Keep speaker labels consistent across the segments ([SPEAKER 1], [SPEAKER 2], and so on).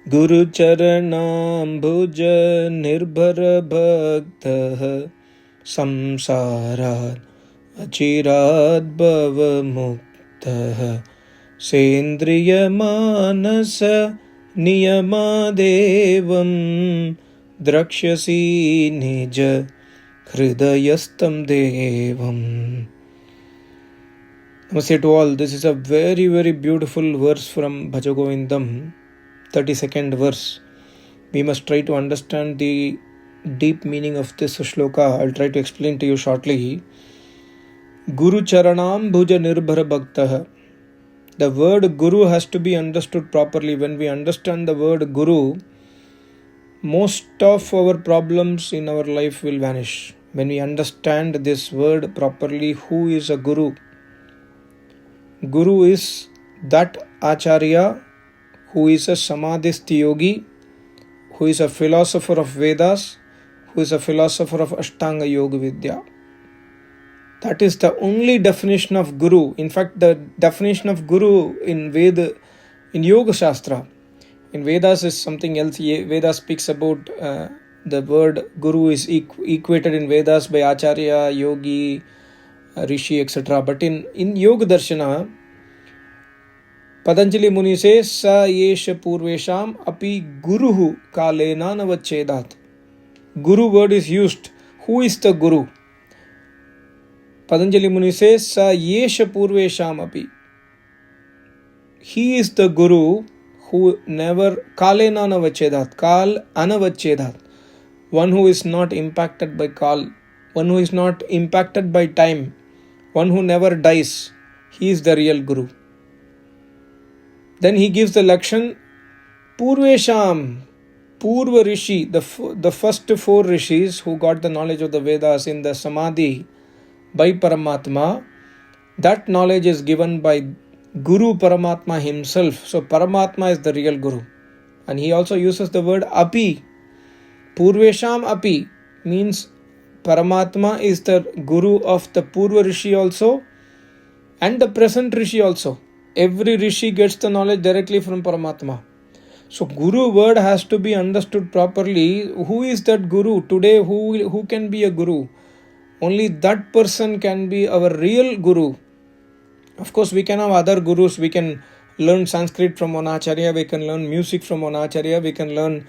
[SPEAKER 1] Guru charanam bhuja nirbhara bhaktah samsara achirad bhava muktah sendriya manasa niyamadevam drakshasi nija hridayastam devam. Namaste to all. This is a very, very beautiful verse from Bhajagovindam, 32nd verse. We must try to understand the deep meaning of this shloka. I'll try to explain to you shortly. Guru charanam bhuja nirbhara bhaktah. The word Guru has to be understood properly. When we understand the word Guru, most of our problems in our life will vanish. When we understand this word properly, who is a Guru? Guru is that Acharya who is a Samadhist yogi, who is a philosopher of Vedas, who is a philosopher of Ashtanga Yoga Vidya. That is the only definition of Guru. In fact, the definition of Guru in Yoga Shastra, in Vedas is something else. Vedas speaks about the word Guru is equated in Vedas by Acharya, Yogi, Rishi, etc. But in Yoga Darshana, Patanjali Muni says, Sa yesha purvesham api guruhu kalena navachedat. Guru word is used. Who is the Guru? Patanjali Muni says, Sa yesha purvesham api. He is the Guru who never kalena navachedat. Kal anavachedat. One who is not impacted by kal. One who is not impacted by time. One who never dies. He is the real Guru. Then he gives the lakshan, Purvesham, Purva Rishi, the first four rishis who got the knowledge of the Vedas in the Samadhi by Paramatma. That knowledge is given by Guru Paramatma himself. So Paramatma is the real Guru. And he also uses the word Api. Purvesham Api means Paramatma is the Guru of the Purva Rishi also and the present Rishi also. Every Rishi gets the knowledge directly from Paramatma. So Guru word has to be understood properly. Who is that Guru? Today who can be a Guru? Only that person can be our real Guru. Of course, we can have other Gurus. We can learn Sanskrit from one Acharya. We can learn music from one Acharya. We can learn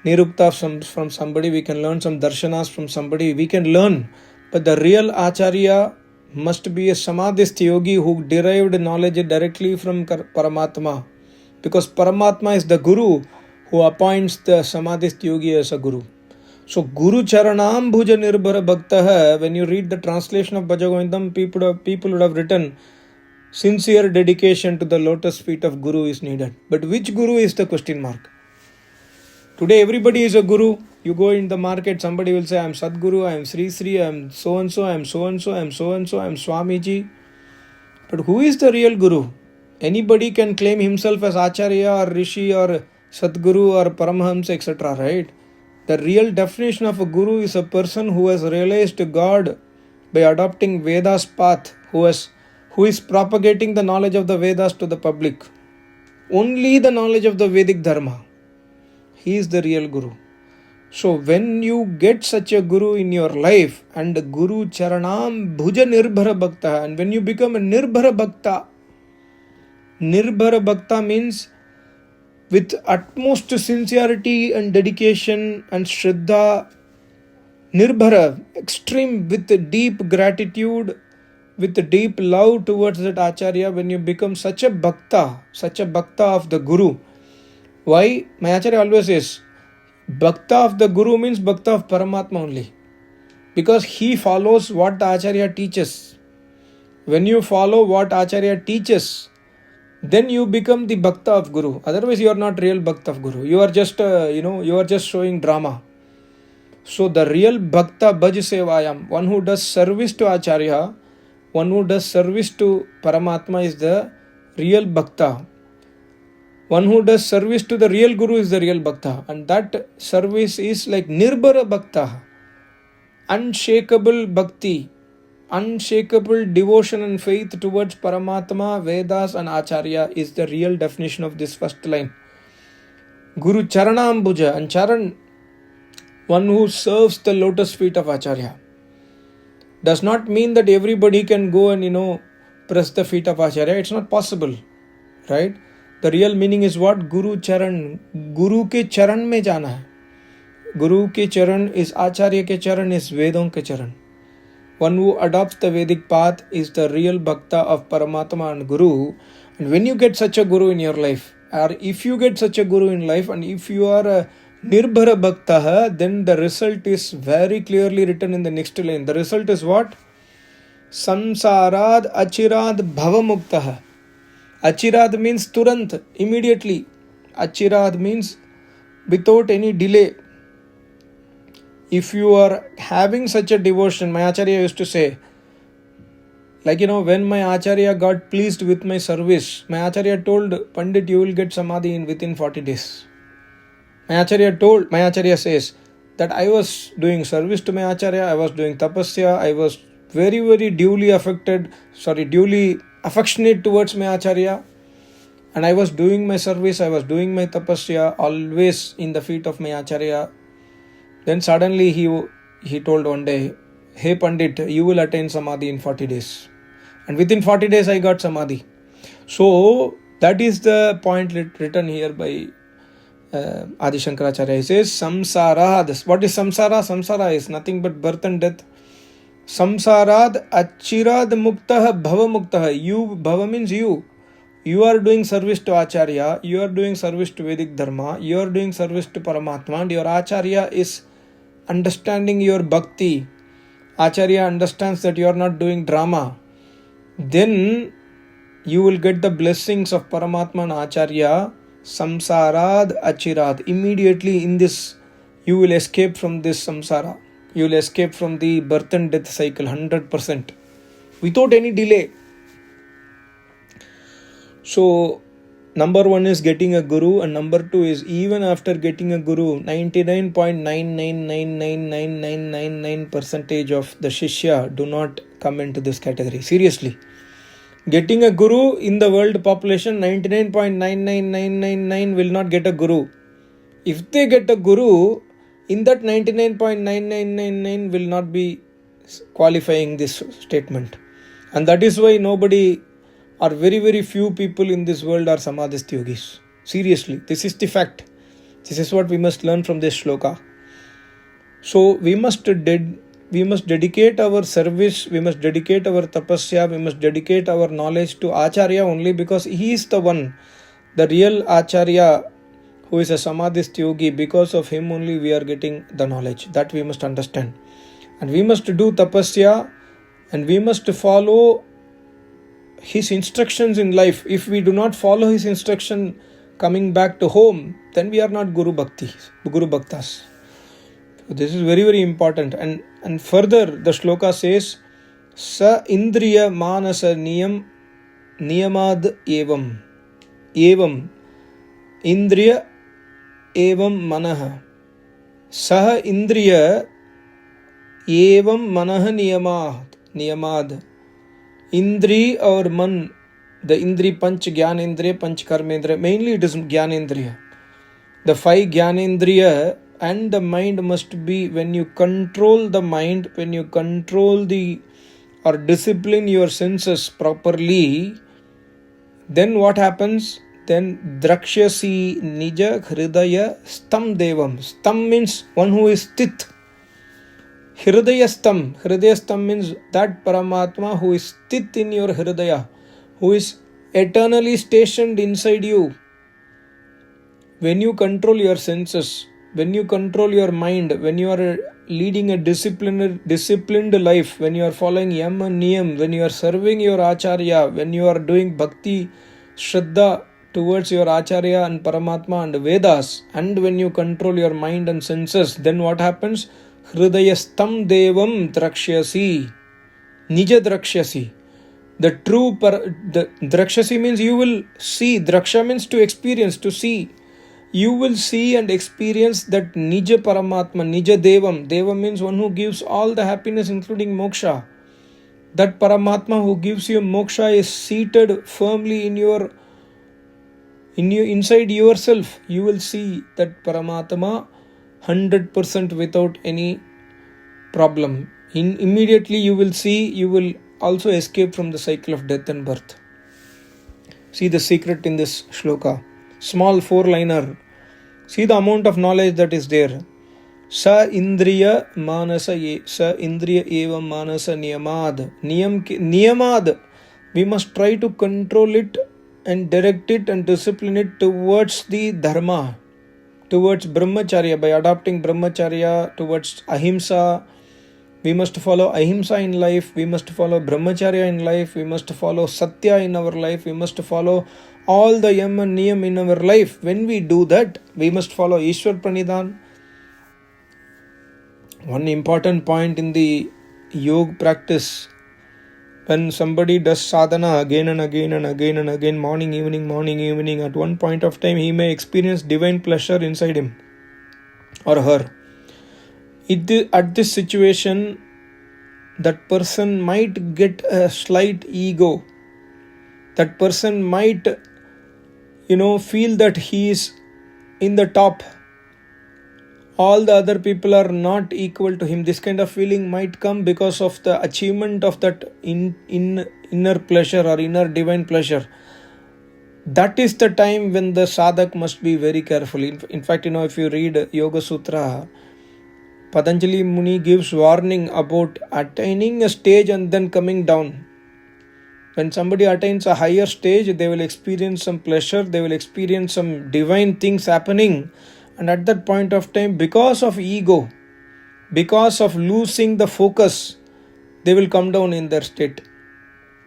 [SPEAKER 1] Nirukta from somebody. We can learn some Darshanas from somebody. We can learn. But the real Acharya must be a Samadhist yogi who derived knowledge directly from Paramatma. Because Paramatma is the Guru who appoints the Samadhist yogi as a Guru. So Guru Charanam Bhuja Nirbhara Bhaktah, when you read the translation of Bhajagovindam, people would have written, sincere dedication to the lotus feet of Guru is needed. But which Guru is the question mark? Today everybody is a Guru. You go in the market, somebody will say, I am Sadguru, I am Sri Sri, I am so and so, I am so and so, I am so and so, I am Swamiji. But who is the real Guru? Anybody can claim himself as Acharya or Rishi or Sadguru or Paramahamsa, etc. Right? The real definition of a Guru is a person who has realized God by adopting Veda's path, who is propagating the knowledge of the Vedas to the public. Only the knowledge of the Vedic Dharma. He is the real Guru. So when you get such a Guru in your life, and Guru Charanam Bhuja Nirbhara Bhakta, and when you become a Nirbhara Bhakta means with utmost sincerity and dedication and Shraddha, Nirbhara, extreme, with deep gratitude, with deep love towards that Acharya, when you become such a Bhakta of the Guru. Why? My Acharya always says, Bhakta of the Guru means Bhakta of Paramatma only. Because he follows what the Acharya teaches. When you follow what Acharya teaches, then you become the Bhakta of Guru. Otherwise you are not real Bhakta of Guru. You are just, you are just showing drama. So the real Bhakta Bhaj Sevayam, one who does service to Acharya, one who does service to Paramatma is the real Bhakta. One who does service to the real Guru is the real Bhakta. And that service is like Nirbhara Bhakta. Unshakable Bhakti. Unshakable devotion and faith towards Paramatma, Vedas and Acharya is the real definition of this first line. Guru Charanambuja, and Charan, one who serves the lotus feet of Acharya. Does not mean that everybody can go and press the feet of Acharya. It's not possible, right? The real meaning is what? Guru Charan. Guru ke charan mein jana hai. Guru ke charan is Acharya ke charan is Vedon ke charan. One who adopts the Vedic path is the real bakta of Paramatma and Guru. And when you get such a Guru in your life, or if you get such a Guru in life, and if you are a Nirbhara Bhakta, then the result is very clearly written in the next line. The result is what? Samsarad achirad bhavamuktaha. Achirad means turant, immediately. Achirad means without any delay. If you are having such a devotion, my Acharya used to say, when my Acharya got pleased with my service, my Acharya told Pandit, you will get Samadhi within 40 days. My Acharya says that I was doing service to my Acharya, I was doing tapasya, I was very, very duly affectionate towards my Acharya, and I was doing my service, I was doing my tapasya, always in the feet of my Acharya. Then suddenly he told one day, hey Pandit, you will attain Samadhi in 40 days. And within 40 days I got Samadhi. So that is the point written here by Adi Shankaracharya. He says samsara. What is samsara? Samsara is nothing but birth and death. Samsarad achirad muktaha bhava muktaha. You, bhava means you. You are doing service to Acharya, you are doing service to Vedic Dharma, you are doing service to Paramatma, and your Acharya is understanding your bhakti. Acharya understands that you are not doing drama. Then you will get the blessings of Paramatma and Acharya. Samsarad achirad. Immediately in this, you will escape from this samsara. You will escape from the birth and death cycle 100%. Without any delay. So, number one is getting a guru, and number two is even after getting a guru, 99.999999% of the Shishya do not come into this category. Seriously. Getting a guru in the world population, 99.99999 will not get a guru. If they get a guru, in that 99.9999 will not be qualifying this statement. And that is why nobody or very, very few people in this world are Samadhist yogis. Seriously, this is the fact. This is what we must learn from this shloka. So we must dedicate our service, we must dedicate our tapasya, we must dedicate our knowledge to Acharya only because he is the one, the real Acharya who is a Samadhist yogi. Because of him only we are getting the knowledge. That we must understand. And we must do tapasya and we must follow his instructions in life. If we do not follow his instruction coming back to home, then we are not Guru Bhaktas. So this is very, very important. And further the shloka says, Sa indriya manasa niyamad evam. Evam. Indriya evam manaha. Saha indriya evam manaha niyamad. Indri or man, the Indri Panch Gyanendriya, Panch Karmendriya, mainly it is Gyanendriya. The 5 Gyanendriya and the mind must be, when you control the mind, when you control or discipline your senses properly, then what happens? Then Drakshasi Nija Hridaya Stam Devam. Stam means one who is sthit. Hridaya Stam means that Paramatma who is sthit in your Hridaya, who is eternally stationed inside you. When you control your senses, when you control your mind, when you are leading a disciplined life, when you are following Yam and Niyam, when you are serving your Acharya, when you are doing Bhakti, Shraddha towards your Acharya and Paramatma and Vedas, and when you control your mind and senses, then what happens? Hridayastam devam drakshyasi. Nija drakshyasi. The true the drakshasi means you will see. Draksha means to experience, to see. You will see and experience that Nija Paramatma, Nija Devam. Devam means one who gives all the happiness including moksha. That Paramatma who gives you moksha is seated firmly in your inside yourself, you will see that Paramatma 100% without any problem. Immediately you will see, you will also escape from the cycle of death and birth. See the secret in this shloka. Small four-liner. See the amount of knowledge that is there. Sa indriya manasa sa indriya eva manasa niyamad. Niyamad. We must try to control it and direct it and discipline it towards the dharma, towards brahmacharya, by adopting brahmacharya, towards ahimsa. We must follow ahimsa in life, we must follow brahmacharya in life, we must follow satya in our life, we must follow all the yam and niyam in our life. When we do that, we must follow Ishwar Pranidhan. One important point in the yoga practice, when somebody does sadhana again and again and again and again, morning, evening, at one point of time he may experience divine pleasure inside him or her. At this situation, that person might get a slight ego. That person might, feel that he is in the top. All the other people are not equal to him. This kind of feeling might come because of the achievement of that inner pleasure or inner divine pleasure. That is the time when the sadhak must be very careful. In fact, if you read Yoga Sutra, Patanjali Muni gives warning about attaining a stage and then coming down. When somebody attains a higher stage, they will experience some pleasure, they will experience some divine things happening. And at that point of time, because of ego, because of losing the focus, they will come down in their state.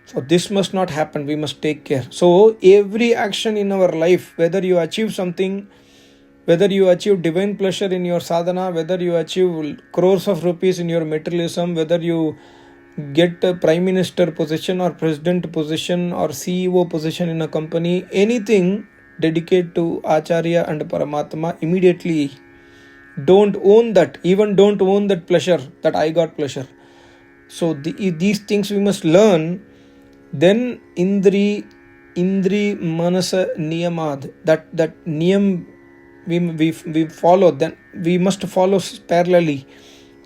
[SPEAKER 1] So this must not happen. We must take care. So every action in our life, whether you achieve something, whether you achieve divine pleasure in your sadhana, whether you achieve crores of rupees in your materialism, whether you get a prime minister position or president position or CEO position in a company, anything, dedicate to Acharya and Paramatma immediately. Don't own that. Even don't own that pleasure, that I got pleasure. So these things we must learn. Then Indri Manasa Niyamad. That niyam we follow, then we must follow parallelly.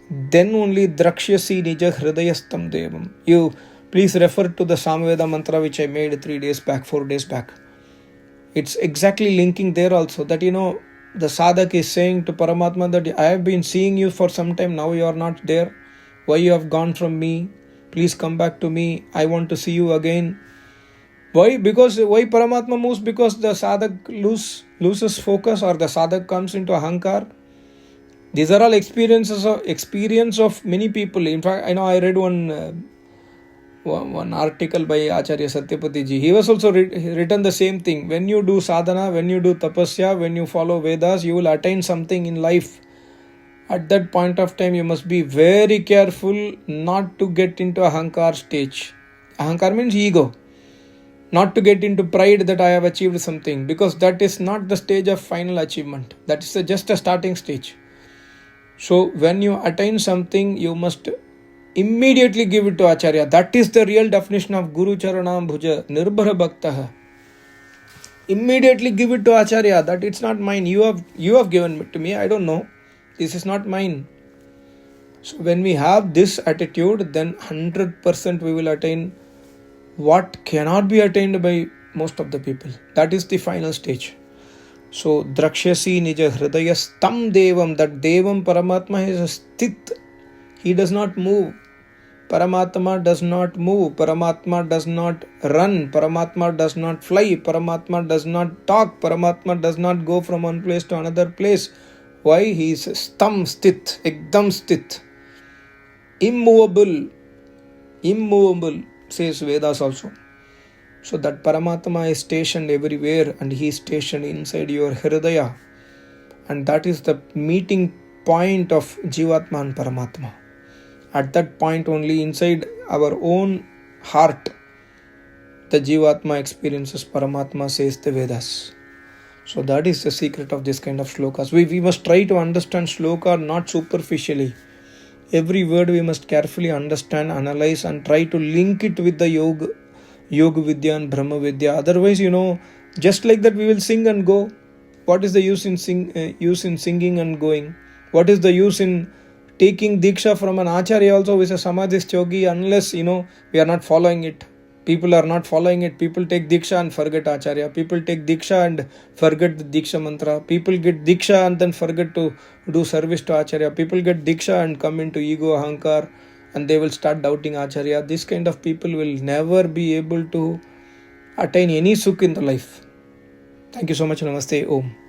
[SPEAKER 1] Then only Drakshyasi Nija Hridayastam Devam. You please refer to the Samveda mantra which I made 4 days back. It's exactly linking there also, that the sadhak is saying to Paramatma that I have been seeing you for some time, now you are not there. Why you have gone from me? Please come back to me. I want to see you again. Why? Why Paramatma moves? Because the sadhak loses focus, or the sadhak comes into ahankar. These are all experience of many people. In fact, I read one article by Acharya Satyapati ji. He was also written the same thing. When you do sadhana, when you do tapasya, when you follow Vedas, you will attain something in life. At that point of time, you must be very careful not to get into ahankar stage. Ahankar means ego. Not to get into pride that I have achieved something, because that is not the stage of final achievement. That is just a starting stage. So when you attain something, you must immediately give it to Acharya. That is the real definition of Guru Charanam Bhuja Nirbhara Bhaktaha. Immediately give it to Acharya. That it's not mine. You have given it to me. I don't know. This is not mine. So when we have this attitude, then 100% we will attain what cannot be attained by most of the people. That is the final stage. So Drakshyasi Nija Hridayastam Devam. That Devam Paramatma is a sthit. He does not move. Paramatma does not move. Paramatma does not run. Paramatma does not fly. Paramatma does not talk. Paramatma does not go from one place to another place. Why? He is stam sthit, ekdam sthit. Immovable, says Vedas also. So that Paramatma is stationed everywhere, and he is stationed inside your Hridaya. And that is the meeting point of Jivatma and Paramatma. At that point only, inside our own heart, the Jivatma experiences Paramatma, says the Vedas. So that is the secret of this kind of shlokas. We must try to understand shloka not superficially. Every word we must carefully understand, analyze, and try to link it with the yoga vidya and brahma vidya. Otherwise, Just like that we will sing and go. What is the use in singing and going? What is the use in taking diksha from an acharya also, who is a samadhist yogi, unless we are not following it? People are not following it. People take diksha and forget acharya. People take diksha and forget the diksha mantra. People get diksha and then forget to do service to acharya. People get diksha and come into ego, ahankar, and they will start doubting acharya. This kind of people will never be able to attain any sukh in the life. Thank you so much. Namaste. Om.